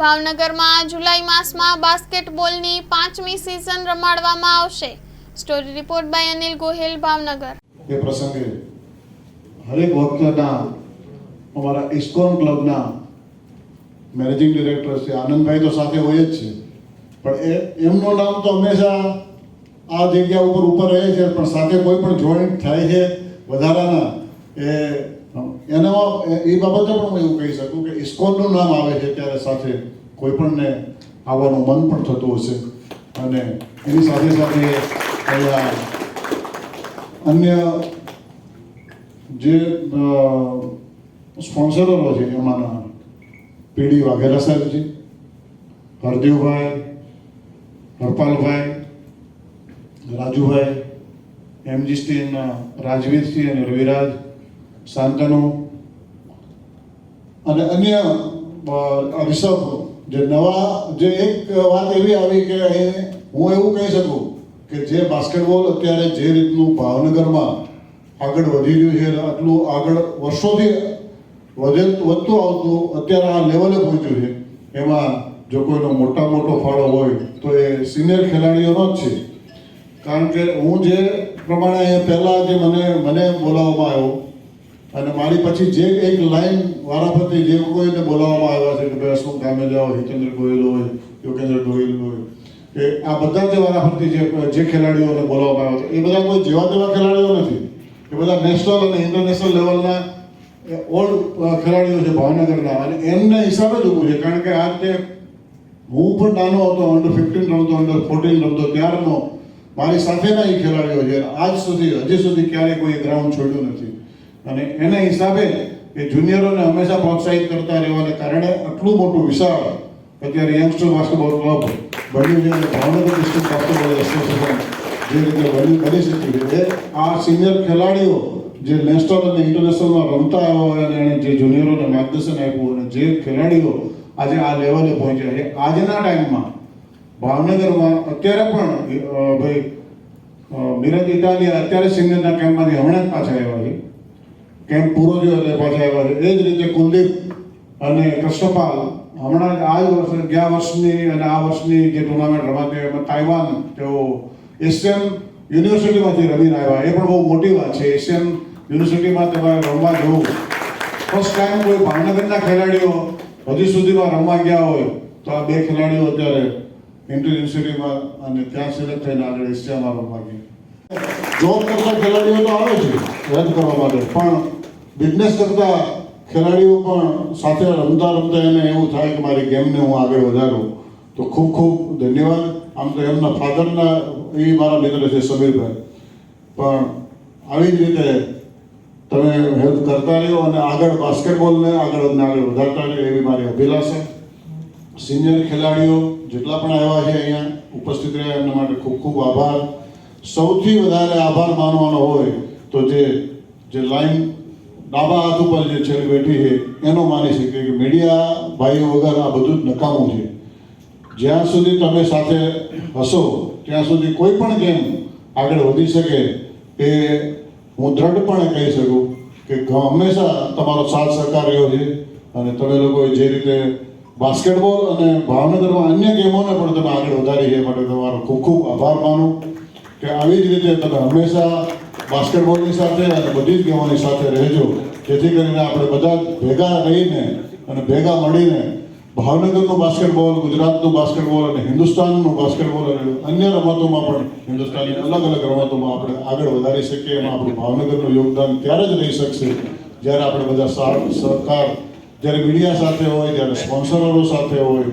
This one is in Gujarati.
ભાવનગરમાં જુલાઈ માસમાં બાસ્કેટબોલની 5મી સિઝન રમાડવામાં આવશે। Story report by Anil Gohil, Bhavnagar. એ પ્રસંગે હરેક વખતના અમારા ઇસ્કોન ક્લબના મેનેજિંગ ડિરેક્ટર છે આનંદભાઈ તો સાથે હોય જ છે, પણ એમનું નામ તો હંમેશા આ જગ્યા ઉપર રહે છે, પણ સાથે કોઈ પણ જોઈન્ટ થાય છે વધારાના એનામાં એ બાબતે પણ હું એવું કહી શકું કે ઇસ્કોનનું નામ આવે છે ત્યારે સાથે કોઈ પણને આવવાનું મન પણ થતું હશે। અને એની સાથે સાથે અહીંયા અન્ય જે સ્પોન્સરો છે એમાંના પીડી વાઘેલા સાહેબ છે, હરદેવભાઈ, હરપાલભાઈ, રાજુભાઈ, એમજી સ્ટીલના રાજવીરસિંહ અને રવિરાજ, શાંતનુ અને અન્ય રિષભ જે નવા જે એક વાત એવી આવી કે હું એવું કહી શકું કે જે બાસ્કેટબોલ અત્યારે જે રીતનું ભાવનગરમાં આગળ વધી રહ્યું છે, આટલું આગળ વર્ષોથી વધતું આવતું અત્યારે આ લેવલે પહોંચ્યું છે, એમાં જો કોઈનો મોટો ફાળો હોય તો એ સિનિયર ખેલાડીઓનો જ છે। કારણ કે હું જે પ્રમાણે પહેલાં જે મને બોલાવવામાં આવ્યો અને મારી પછી જે એક લાઈન વારાફરતી જે કોઈને બોલાવવામાં આવ્યા છે કે ભાઈ અશોક ગામે જાઓ, હિતેન્દ્ર ગોયલ હોય, યોગેન્દ્ર ગોયલ હોય, કે આ બધા જે વારાફરતી જે ખેલાડીઓને બોલાવવામાં આવ્યા એ બધા કોઈ જેવા તેવા ખેલાડીઓ નથી, એ બધા નેશનલ અને ઇન્ટરનેશનલ લેવલના ઓલ્ડ ખેલાડીઓ છે ભાવનગરના, અને એમના હિસાબે જ ઊભું છે। કારણ કે આ તે હું પણ નાનો હતો, અંડર 15 રમતો, અંડર 14 રમતો, ત્યારનો મારી સાથેના એ ખેલાડીઓ છે, હજી સુધી ક્યારેય કોઈ ગ્રાઉન્ડ છોડ્યું નથી। અને એના હિસાબે એ જુનિયરોને હંમેશા પ્રોત્સાહિત કરતા રહેવાને કારણે આટલું મોટું વિશાળ અત્યારે યંગસ્ટર બાસ્કેટબોલ ક્લબ બન્યું છે અને ભાવનગર ડિસ્ટ્રિક્ટ બાસ્કેટબોલ એસોસિએશન જે રીતે બન્યું કરી શક્યું છે, આ સિનિયર ખેલાડીઓ જે નેશનલ અને ઇન્ટરનેશનલમાં રમતા આવ્યા હોય અને એણે જે જુનિયરોને માર્ગદર્શન આપ્યું અને જે ખેલાડીઓ આજે આ લેવલે પહોંચ્યા છે, આજના ટાઈમમાં ભાવનગરમાં અત્યારે પણ ભાઈ મિરજ ઇટાલિયા અત્યારે સિનિયરના કેમ્પમાંથી હમણાં જ પાછા આવ્યા છે, કેમ્પ પૂરો થયો એટલે પાછા આવ્યા છે। એ જ રીતે કુલદીપ અને કૃષ્ણપાલ હમણાં જ આ જ વર્ષે ગયા વર્ષની અને આ વર્ષની જે ટુર્નામેન્ટ રમાતી એમાં તાઇવાન તેઓ એશિયન યુનિવર્સિટીમાંથી રમીને આવ્યા, એ પણ બહુ મોટી વાત છે। એશિયન યુનિવર્સિટીમાં તમારે રમવા જવું ફર્સ્ટ ટાઈમ કોઈ ભાવનગરના ખેલાડીઓ હજી સુધીમાં રમવા ગયા હોય તો આ બે ખેલાડીઓ અત્યારે ઇન્ટર યુનિવર્સિટીમાં અને ત્યાં સિલેક્ટ થઈને આગળ એશિયામાં રમવા ગયા। જોબ કરતા ખેલાડીઓ તો આવે છે રદ કરવા માટે, પણ બિઝનેસ કરતા ખેલાડીઓ પણ સાથે રમતા એને એવું થાય કે મારી ગેમને હું આગળ વધારું, તો ખૂબ ખૂબ ધન્યવાદ। આમ તો એમના ફાધરના એ મારા મિત્ર છે સમીરભાઈ, પણ આવી જ રીતે તમે હેલ્પ કરતા રહ્યો અને આગળ બાસ્કેટબોલને આગળ વધારતા રહ્યો એવી મારી અભિલાષા। સિનિયર ખેલાડીઓ જેટલા પણ આવ્યા છે અહીંયા ઉપસ્થિત રહ્યા એમના માટે ખૂબ ખૂબ આભાર। સૌથી વધારે આભાર માનવાનો હોય તો જે લાઈન ડાબા હાથ ઉપર જે છેલ્લી બેઠી છે એનો માની શકીએ કે મીડિયા ભાઈઓ વગર આ બધું જ નકામું છે। જ્યાં સુધી તમે સાથે હશો ત્યાં સુધી કોઈ પણ ગેમ આગળ વધી શકે એ હું દ્રઢપણે કહી શકું કે હંમેશા તમારો સાથ સહકાર રહ્યો છે। અને તમે લોકોએ જે રીતે બાસ્કેટબોલ અને ભાવનગરમાં અન્ય ગેમોને પણ તમે આગળ વધારી છે, માટે તમારો ખૂબ ખૂબ આભાર માનું કે આવી જ રીતે તમે હંમેશા બાસ્કેટબોલની સાથે અને બધી જ ગેમોની સાથે રહેજો, જેથી કરીને આપણે બધા ભેગા રહીને અને ભેગા મળીને ભાવનગરનું બાસ્કેટબોલ, ગુજરાતનું બાસ્કેટબોલ અને હિન્દુસ્તાનનું બાસ્કેટબોલ અને અન્ય રમતોમાં પણ હિન્દુસ્તાનની અલગ અલગ રમતોમાં આપણે આગળ વધારી શકીએ। એમાં આપણું ભાવનગરનું યોગદાન ત્યારે જ રહી શકશે જ્યારે આપણે બધા સાથ સહકાર, જ્યારે મીડિયા સાથે હોય, જ્યારે સ્પોન્સરો સાથે હોય,